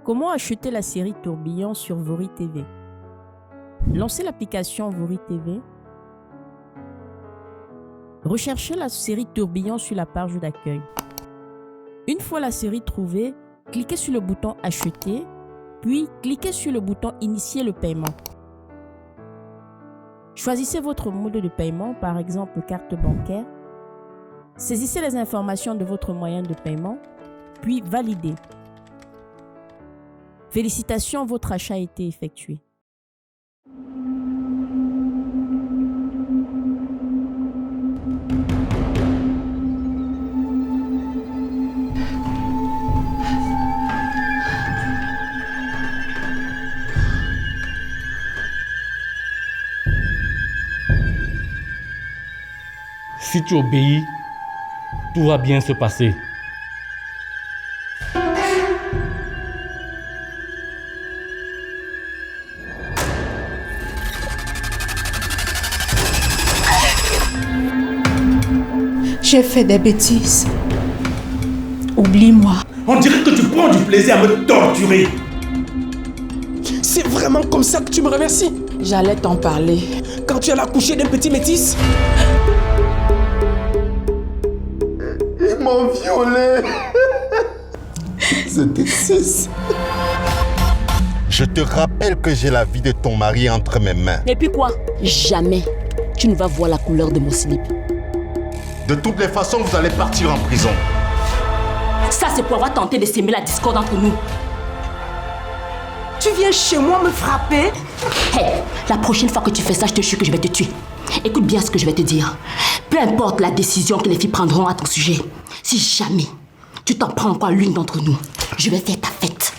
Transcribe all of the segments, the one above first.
Comment acheter la série Tourbillon sur Vori TV? Lancez l'application Vori TV. Recherchez la série Tourbillon sur la page d'accueil. Une fois la série trouvée, cliquez sur le bouton Acheter, puis cliquez sur le bouton Initier le paiement. Choisissez votre mode de paiement, par exemple carte bancaire. Saisissez les informations de votre moyen de paiement, puis validez. Félicitations, votre achat a été effectué. Si tu obéis, tout va bien se passer. J'ai fait des bêtises. Oublie-moi. On dirait que tu prends du plaisir à me torturer. C'est vraiment comme ça que tu me remercies? J'allais t'en parler. Quand tu allais accoucher d'un petit métis? Ils m'ont violé. C'était 6. Je te rappelle que j'ai la vie de ton mari entre mes mains. Et puis quoi? Jamais tu ne vas voir la couleur de mon slip. De toutes les façons, vous allez partir en prison. Ça, c'est pour avoir tenté de s'aimer la discorde entre nous. Tu viens chez moi me frapper? Hey, la prochaine fois que tu fais ça, je te jure que je vais te tuer. Écoute bien ce que je vais te dire. Peu importe la décision que les filles prendront à ton sujet, si jamais tu t'en prends encore à l'une d'entre nous, je vais faire ta fête.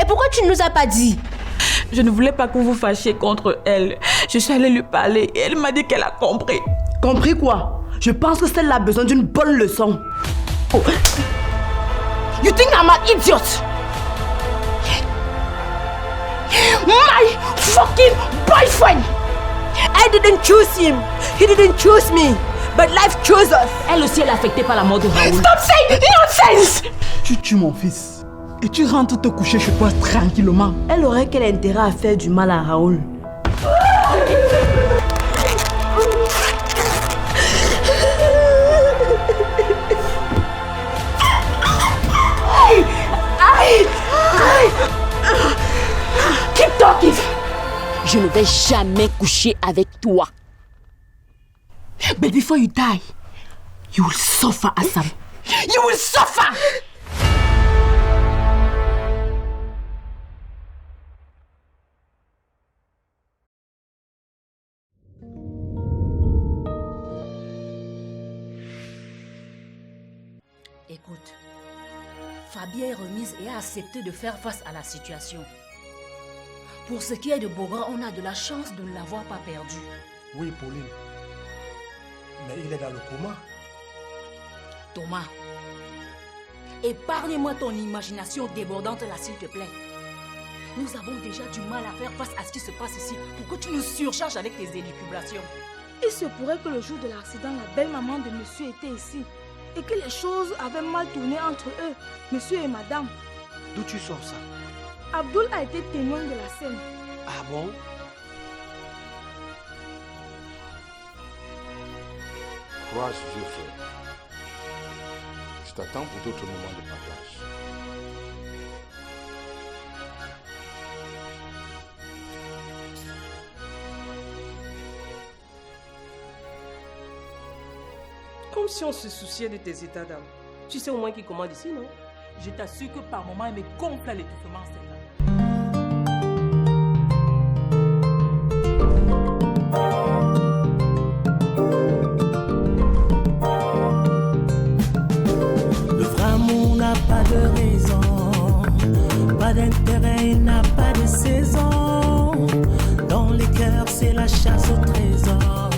Et pourquoi tu ne nous as pas dit? Je ne voulais pas que vous fâchiez contre elle. Je suis allée lui parler et elle m'a dit qu'elle a compris. Compris quoi? Je pense que celle-là a besoin d'une bonne leçon. Oh. You think I'm an idiot? My fucking boyfriend! I didn't choose him. He didn't choose me. But life chose us. Elle aussi, elle est affectée par la mort de Raoul. Stop saying nonsense! Tu tues mon fils et tu rentres te coucher chez toi tranquillement. Elle aurait quel intérêt à faire du mal à Raoul? Keep talking. Je ne vais jamais coucher avec toi. But before you die, you will suffer, Assam. You will suffer! Écoute, Fabien est remise et a accepté de faire face à la situation. Pour ce qui est de Beaugrand, on a de la chance de ne l'avoir pas perdu. Oui, Pauline. Mais il est dans le coma. Thomas, épargne-moi ton imagination débordante là, s'il te plaît. Nous avons déjà du mal à faire face à ce qui se passe ici pour que tu nous surcharges avec tes élucubrations. Il se pourrait que le jour de l'accident, la belle-maman de monsieur était ici et que les choses avaient mal tourné entre eux, monsieur et madame. D'où tu sors ça? Abdoul a été témoin de la scène. Ah bon? Courage, vieux frère. Je t'attends pour d'autres moments de partage. Comme si on se souciait de tes états d'âme. Tu sais au moins qui commande ici, non? Je t'assure que par moments, elle me gonfle à l'étouffement, celle-là. Le vrai amour n'a pas de raison, pas d'intérêt, il n'a pas de saison. Dans les cœurs, c'est la chasse au trésor.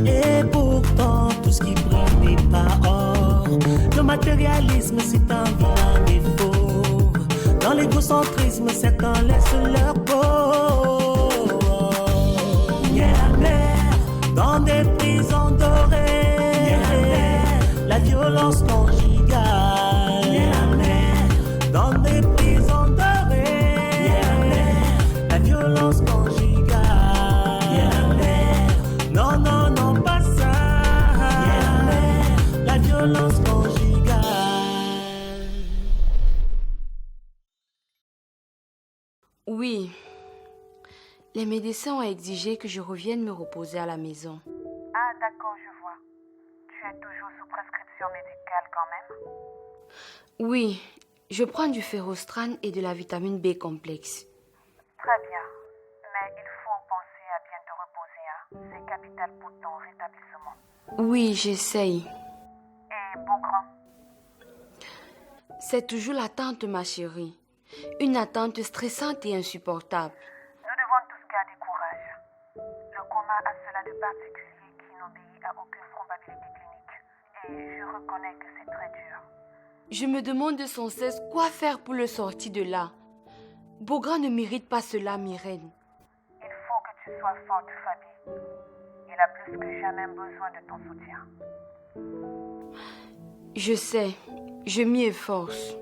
Et pourtant, tout ce qui brille n'est pas or. Le matérialisme, c'est un vilain défaut. Dans l'égocentrisme, certains laissent leur peau. Il y a la mer dans des prisons dorées. La violence conjugale. Il y a la mer dans des prisons dorées. Oui. Les médecins ont exigé que je revienne me reposer à la maison. Ah, d'accord, je vois. Tu es toujours sous prescription médicale quand même? Oui, je prends du ferrostrane et de la vitamine B complexe. Très bien. Mais il faut penser à bien te reposer, hein. C'est capital pour ton rétablissement. Oui, j'essaye. Et Beaugrand? C'est toujours l'attente, ma chérie. Une attente stressante et insupportable. Nous devons tous garder courage. Le coma a cela de particulier qui n'obéit à aucune probabilité clinique. Et je reconnais que c'est très dur. Je me demande sans cesse quoi faire pour le sortir de là. Beaugrand ne mérite pas cela, Myrène. Il faut que tu sois forte, Fabi. Il a plus que jamais besoin de ton soutien. Je sais, je m'y efforce.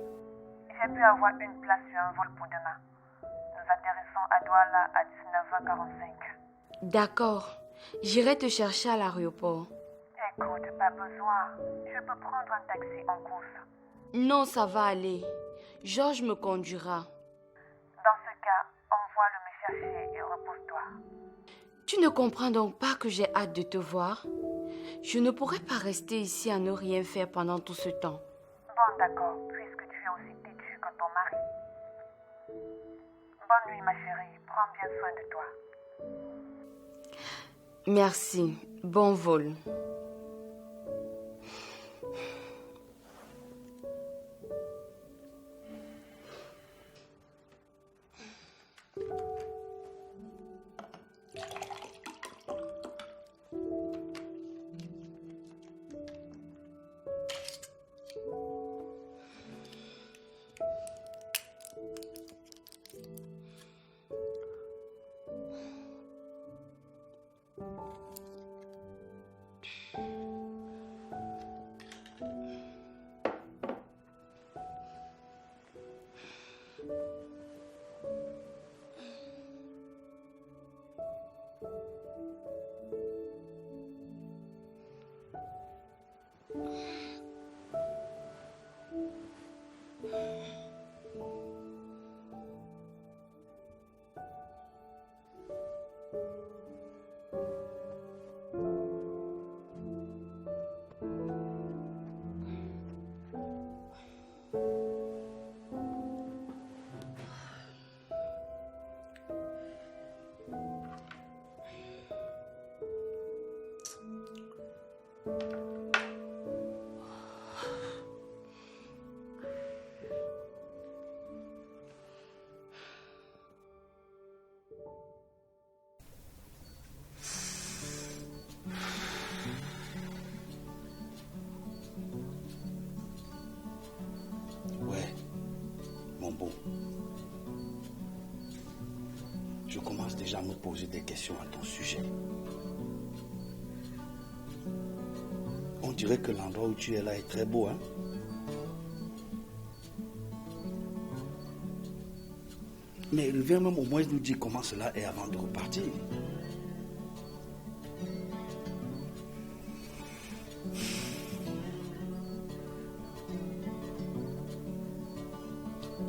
J'ai pu avoir une place sur un vol pour demain. Nous atterrissons à Douala à 19h45. D'accord, j'irai te chercher à l'aéroport. Écoute, pas besoin. Je peux prendre un taxi en course. Non, ça va aller. Georges me conduira. Dans ce cas, envoie-le me chercher et repose-toi. Tu ne comprends donc pas que j'ai hâte de te voir? Je ne pourrais pas rester ici à ne rien faire pendant tout ce temps. Bon, d'accord, puisque tu es aussi têtu que ton mari. Bonne nuit, ma chérie. Prends bien soin de toi. Merci. Bon vol. Je commence déjà à me poser des questions à ton sujet. On dirait que l'endroit où tu es là est très beau, hein? Mais il vient même au moins nous dire comment cela est avant de repartir.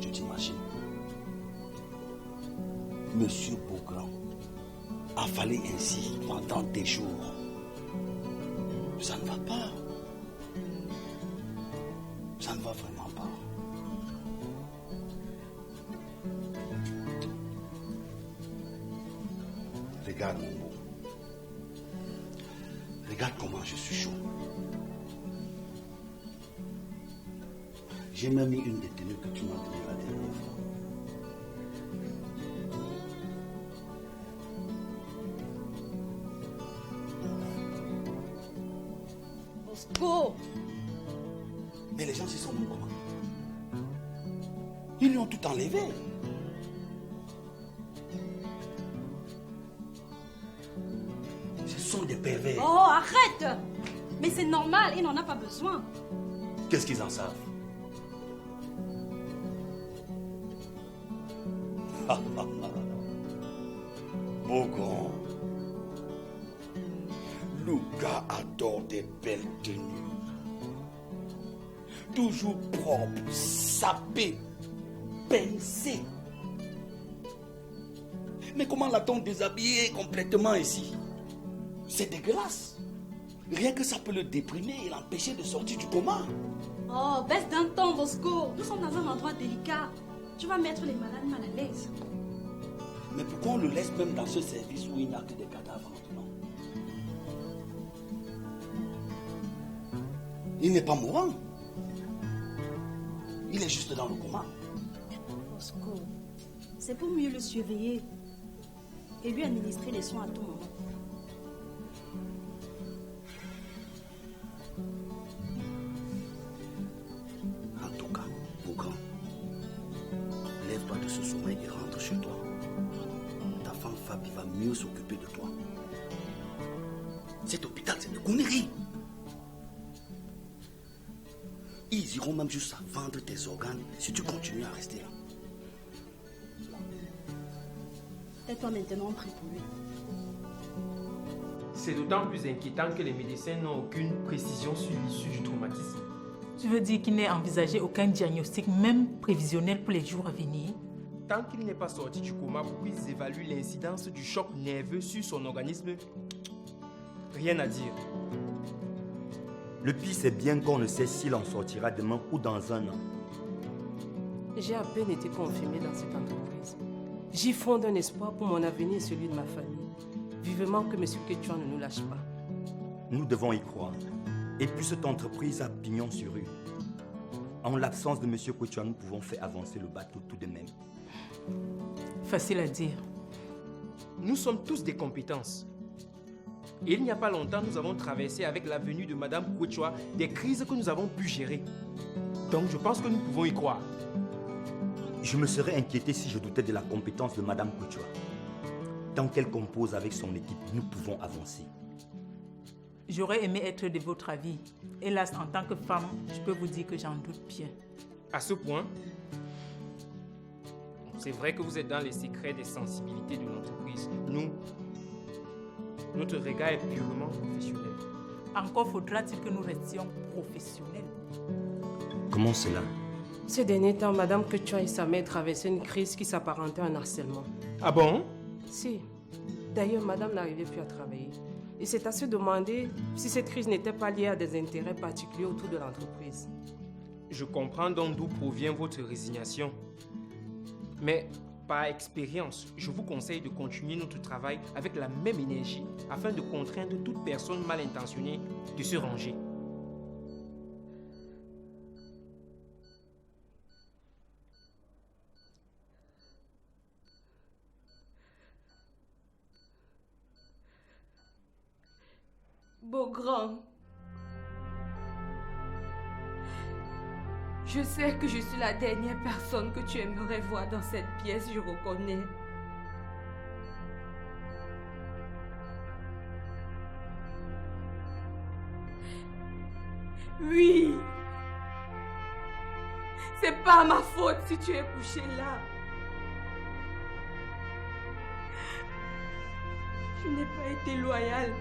Tu t'imagines? Monsieur Beaugrand a fallu ainsi pendant des jours. Ça ne va pas. Ça ne va vraiment pas. Regarde mon beau. Regarde comment je suis chaud. J'ai même mis une des tenues que tu m'as données la dernière fois. Bosco! Mais les gens s'y sont mis comment? Ils lui ont tout enlevé. Ce sont des pervers. Oh, arrête! Mais c'est normal, il n'en a pas besoin. Qu'est-ce qu'ils en savent? Beaugrand. Le gars adore des belles tenues. Toujours propre, sapé, pincé. Mais comment l'a-t-on déshabillé complètement ici? C'est dégueulasse. Rien que ça peut le déprimer et l'empêcher de sortir du coma. Oh, baisse d'un ton, Bosco. Nous sommes dans un endroit délicat. Tu vas mettre les malades mal à l'aise. Mais pourquoi on le laisse même dans ce service où il n'y a que des cadavres maintenant? Il n'est pas mourant. Il est juste dans le coma. Bosco, c'est pour mieux le surveiller et lui administrer les soins à tout moment. En tout cas, Boucan, lève-toi de ce sommeil et rentre chez toi. Ta femme Fabi va mieux s'occuper de toi. Cet hôpital, c'est une connerie. Ils iront même juste à vendre tes organes si tu continues à rester là. Tais-toi maintenant, prie pour lui. C'est d'autant plus inquiétant que les médecins n'ont aucune précision sur l'issue du traumatisme. Tu veux dire qu'il n'est envisagé aucun diagnostic, même prévisionnel, pour les jours à venir? Tant qu'il n'est pas sorti du coma pour qu'ils évaluent l'incidence du choc nerveux sur son organisme, rien à dire. Le pire, c'est bien qu'on ne sait s'il en sortira demain ou dans un an. J'ai à peine été confirmée dans cette entreprise. J'y fonde un espoir pour mon avenir et celui de ma famille. Vivement que M. Quechua ne nous lâche pas. Nous devons y croire. Et puis cette entreprise a pignon sur rue. En l'absence de M. Quechua, nous pouvons faire avancer le bateau tout de même. Facile à dire. Nous sommes tous des compétences. Et il n'y a pas longtemps, nous avons traversé avec la venue de Madame Quechua des crises que nous avons pu gérer. Donc je pense que nous pouvons y croire. Je me serais inquiété si je doutais de la compétence de Madame Quechua. Tant qu'elle compose avec son équipe, nous pouvons avancer. J'aurais aimé être de votre avis. Hélas, en tant que femme, je peux vous dire que j'en doute bien. À ce point, c'est vrai que vous êtes dans les secrets des sensibilités de l'entreprise. Nous, notre regard est purement professionnel. Encore faudra-t-il que nous restions professionnels. Comment cela? Ces derniers temps, Madame Quechua et sa mère traversaient une crise qui s'apparentait à un harcèlement. Ah bon? Si. D'ailleurs, Madame n'arrivait plus à travailler. Et c'est à se demander si cette crise n'était pas liée à des intérêts particuliers autour de l'entreprise. Je comprends donc d'où provient votre résignation. Mais par expérience, je vous conseille de continuer notre travail avec la même énergie afin de contraindre toute personne mal intentionnée de se ranger. Beaugrand, je sais que je suis la dernière personne que tu aimerais voir dans cette pièce, je reconnais. Oui, c'est pas ma faute si tu es couché là. Je n'ai pas été loyale.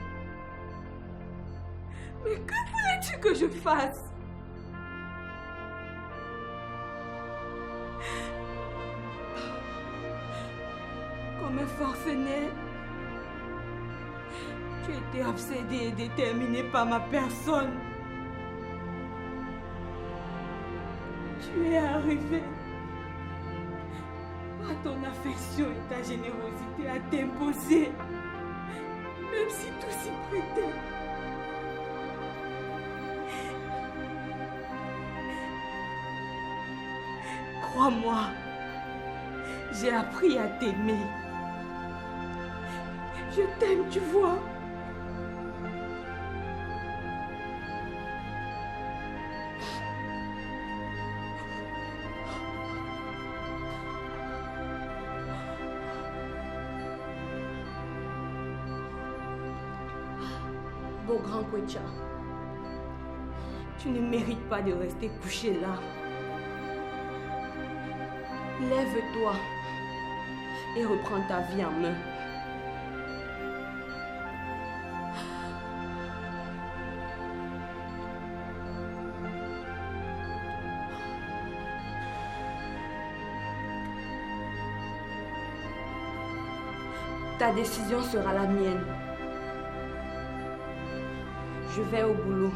Mais que voulais-tu que je fasse? Comme un forcené, tu étais obsédé et déterminé par ma personne. Tu es arrivé à ton affection et ta générosité à t'imposer, même si tout s'y prêtait. Crois-moi, j'ai appris à t'aimer. Je t'aime, tu vois. Beaugrand Quechua, tu ne mérites pas de rester couché là. Lève-toi et reprends ta vie en main. Ta décision sera la mienne. Je vais au boulot.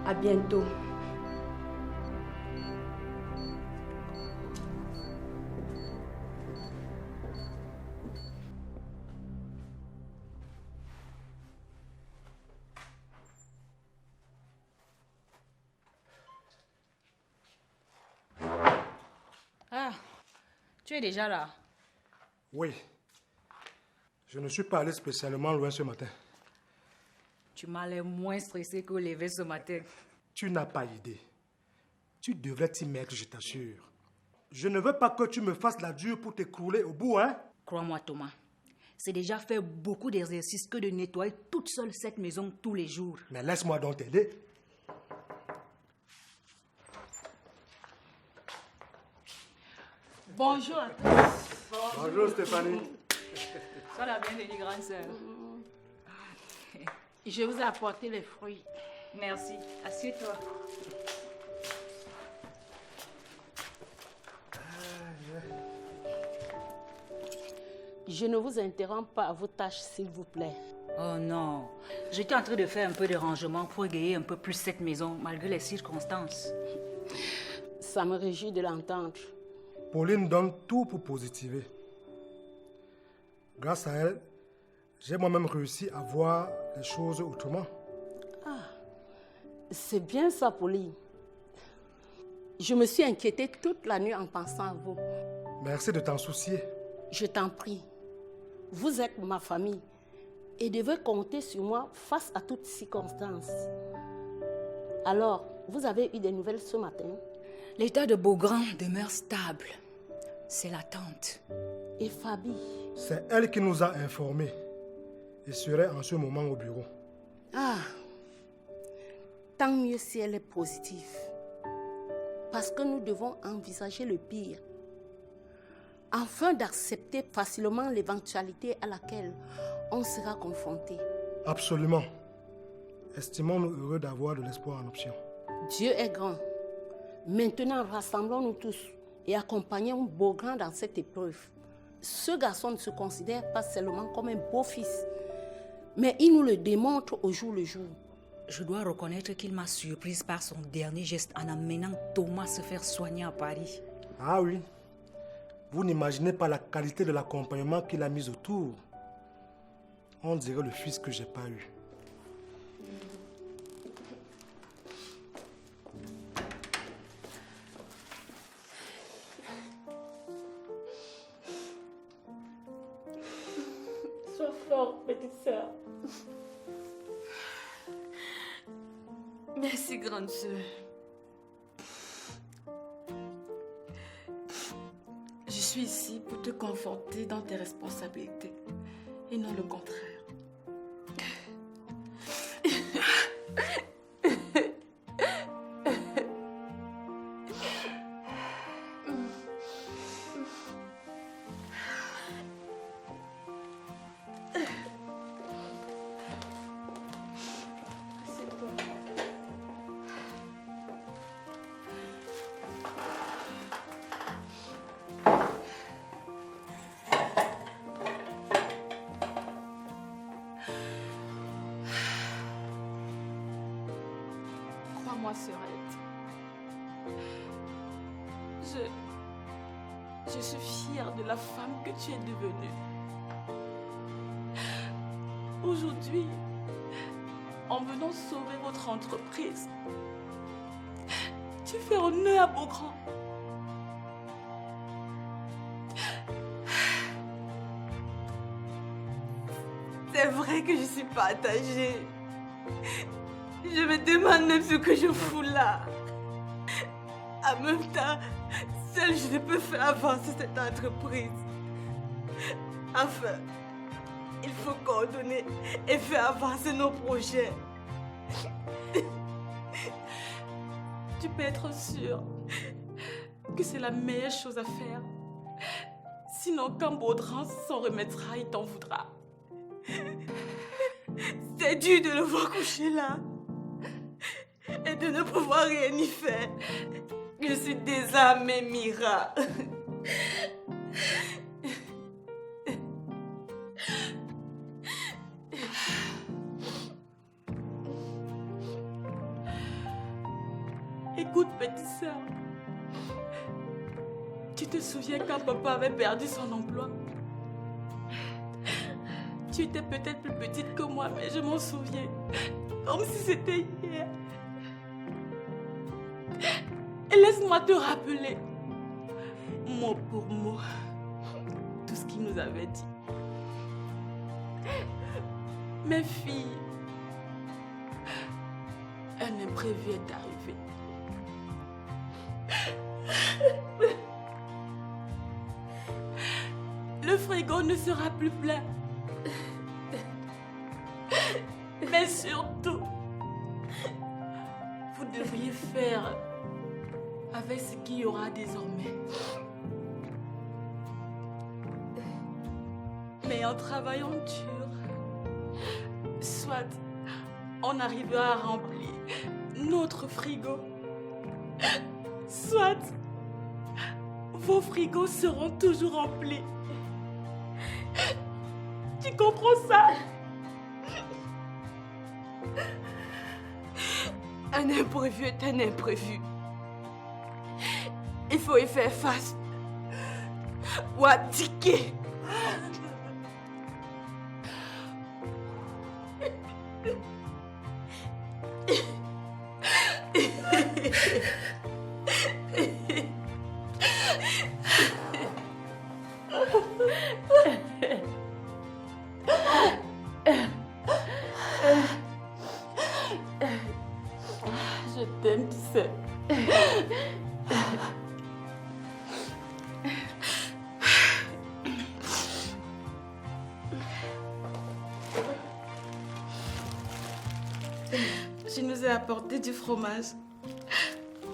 À bientôt. Ah, tu es déjà là. Oui. Je ne suis pas allé spécialement loin ce matin. Tu m'as l'air moins stressé qu'au lever ce matin. Tu n'as pas idée. Tu devrais t'y mettre, je t'assure. Je ne veux pas que tu me fasses la dure pour t'écrouler au bout, hein? Crois-moi, Thomas. C'est déjà faire beaucoup d'exercices que de nettoyer toute seule cette maison tous les jours. Mais laisse-moi donc t'aider. Bonjour à tous. Bonjour Stéphanie. Sois la bienvenue, grande sœur. Je vous ai apporté les fruits. Merci. Assieds-toi. Je ne vous interromps pas à vos tâches, s'il vous plaît. Oh non. J'étais en train de faire un peu de rangement pour égayer un peu plus cette maison, malgré les circonstances. Ça me réjouit de l'entendre. Pauline donne tout pour positiver. Grâce à elle, j'ai moi-même réussi à voir les choses autrement. Ah, c'est bien ça, Pauline. Je me suis inquiétée toute la nuit en pensant à vous. Merci de t'en soucier. Je t'en prie. Vous êtes ma famille et devez compter sur moi face à toutes circonstances. Alors, vous avez eu des nouvelles ce matin? L'état de Beaugrand demeure stable. C'est l'attente. Et Fabi? C'est elle qui nous a informés et serait en ce moment au bureau. Ah, tant mieux si elle est positive. Parce que nous devons envisager le pire, afin d'accepter facilement l'éventualité à laquelle on sera confronté. Absolument. Estimons-nous heureux d'avoir de l'espoir en option. Dieu est grand. Maintenant, rassemblons-nous tous et accompagnons Beaugrand dans cette épreuve. Ce garçon ne se considère pas seulement comme un beau-fils, mais il nous le démontre au jour le jour. Je dois reconnaître qu'il m'a surprise par son dernier geste en amenant Thomas se faire soigner à Paris. Ah oui. Vous n'imaginez pas la qualité de l'accompagnement qu'il a mis autour. On dirait le fils que j'ai pas eu. Sois forte, petite sœur. Merci, grande sœur. Je suis ici pour te conforter dans tes responsabilités et non le contraire. Crois-moi, Sœurette. Je suis fière de la femme que tu es devenue. Aujourd'hui, en venant sauver votre entreprise, tu fais honneur à Beaugrand. C'est vrai que je suis pas attachée. Je me demande même ce que je fous là. En même temps, seule je ne peux faire avancer cette entreprise. Enfin, il faut coordonner et faire avancer nos projets. Tu peux être sûr que c'est la meilleure chose à faire. Sinon, quand Beaugrand s'en remettra, il t'en voudra. C'est dur de le voir coucher là et de ne pouvoir rien y faire. Je suis désarmée, Mira. te souviens quand papa avait perdu son emploi? Tu étais peut-être plus petite que moi, mais je m'en souviens. Comme si c'était hier. Et laisse-moi te rappeler, mot pour mot, tout ce qu'il nous avait dit. Mes filles, un imprévu est arrivé. Le frigo ne sera plus plein. Mais surtout, vous devriez faire avec ce qu'il y aura désormais. Mais en travaillant dur, soit on arrivera à remplir notre frigo, soit vos frigos seront toujours remplis. Tu comprends ça? Un imprévu est un imprévu. Il faut y faire face. Ou abdiquer. Je t'aime, tu sais. Je nous ai apporté du fromage,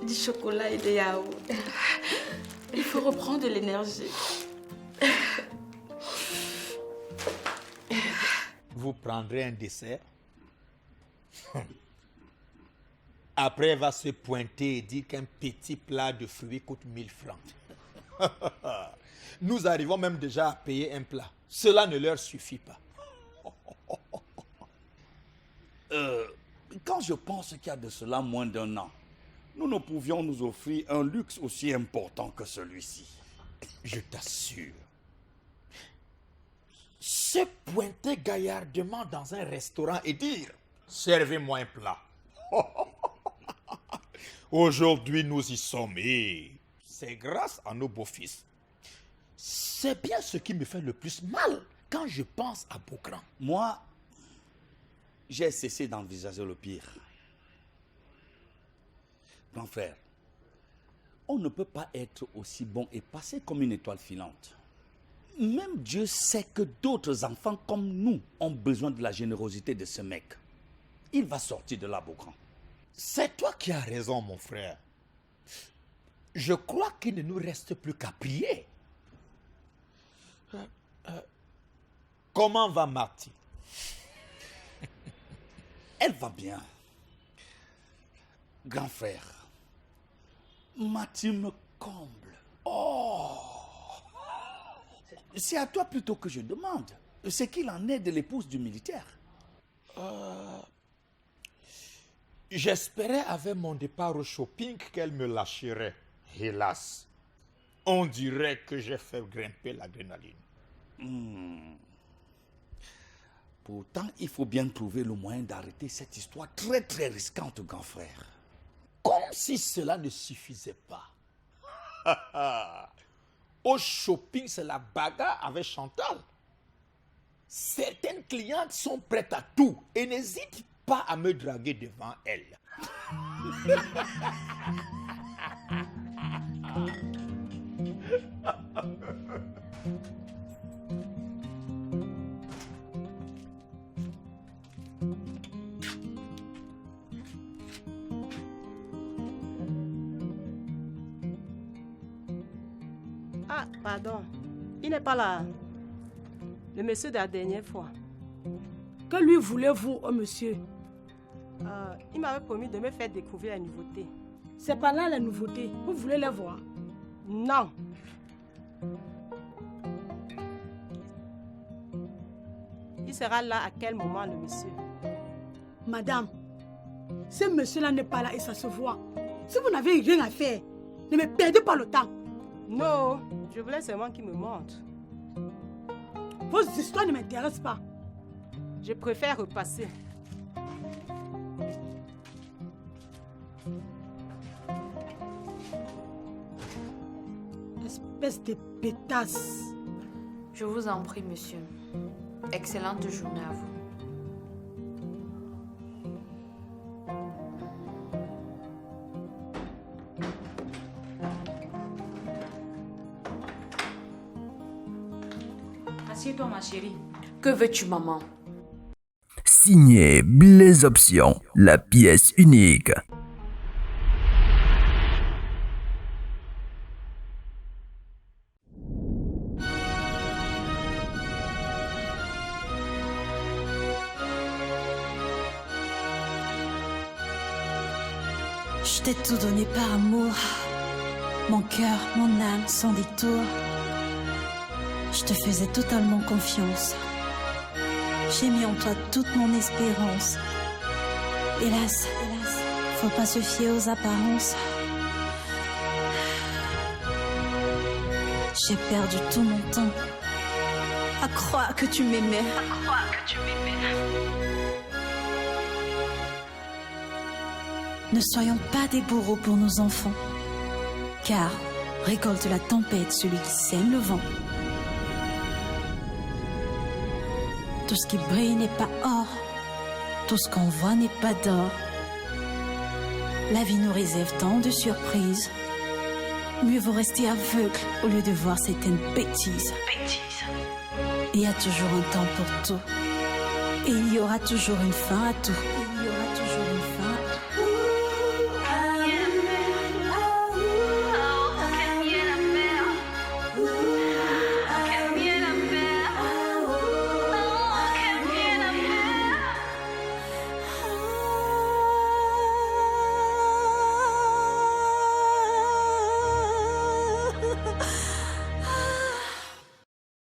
du chocolat et des yaourts. Il faut reprendre de l'énergie. Vous prendrez un dessert. Après, elle va se pointer et dire qu'un petit plat de fruits coûte 1000 francs. Nous arrivons même déjà à payer un plat. Cela ne leur suffit pas. Quand je pense qu'il y a de cela moins d'1 an, nous ne pouvions nous offrir un luxe aussi important que celui-ci. Je t'assure. Se pointer gaillardement dans un restaurant et dire « Servez-moi un plat ». Aujourd'hui, nous y sommes et c'est grâce à nos beaux-fils. C'est bien ce qui me fait le plus mal quand je pense à Beaugrand. Moi, j'ai cessé d'envisager le pire. Grand frère, on ne peut pas être aussi bon et passer comme une étoile filante. Même Dieu sait que d'autres enfants comme nous ont besoin de la générosité de ce mec. Il va sortir de là, Beaugrand. C'est toi qui as raison, mon frère. Je crois qu'il ne nous reste plus qu'à prier. Comment va Marty? Elle va bien. Grand frère, Marty me comble. Oh! C'est à toi plutôt que je demande. C'est qu'il en est de l'épouse du militaire. J'espérais avec mon départ au shopping qu'elle me lâcherait. Hélas, on dirait que j'ai fait grimper l'adrénaline. Pourtant, il faut bien trouver le moyen d'arrêter cette histoire très très risquante, grand frère. Comme si cela ne suffisait pas. Au shopping, c'est la bagarre avec Chantal. Certaines clientes sont prêtes à tout et n'hésitent pas à me draguer devant elles. Ah, pardon. Il n'est pas là. Le monsieur de la dernière fois. Que lui voulez-vous, oh monsieur? Il m'avait promis de me faire découvrir la nouveauté. C'est pas là la nouveauté. Vous voulez les voir? Non. Il sera là à quel moment, le monsieur? Madame, ce monsieur-là n'est pas là et ça se voit. Si vous n'avez rien à faire, ne me perdez pas le temps. Non, je voulais seulement qu'il me montre. Vos histoires ne m'intéressent pas. Je préfère repasser. Espèce de pétasse. Je vous en prie, monsieur. Excellente journée à vous. Assieds-toi, ma chérie. Que veux-tu, maman? Signé Blaise Option, la pièce unique. Je t'ai tout donné par amour. Mon cœur, mon âme, sans détour. Je te faisais totalement confiance. J'ai mis en toi toute mon espérance. Hélas, faut pas se fier aux apparences. J'ai perdu tout mon temps à croire que tu m'aimais. Ne soyons pas des bourreaux pour nos enfants, car récolte la tempête celui qui sème le vent. Tout ce qui brille n'est pas or, tout ce qu'on voit n'est pas d'or. La vie nous réserve tant de surprises. Mieux vaut rester aveugle au lieu de voir certaines bêtises. Il y a toujours un temps pour tout, et il y aura toujours une fin à tout.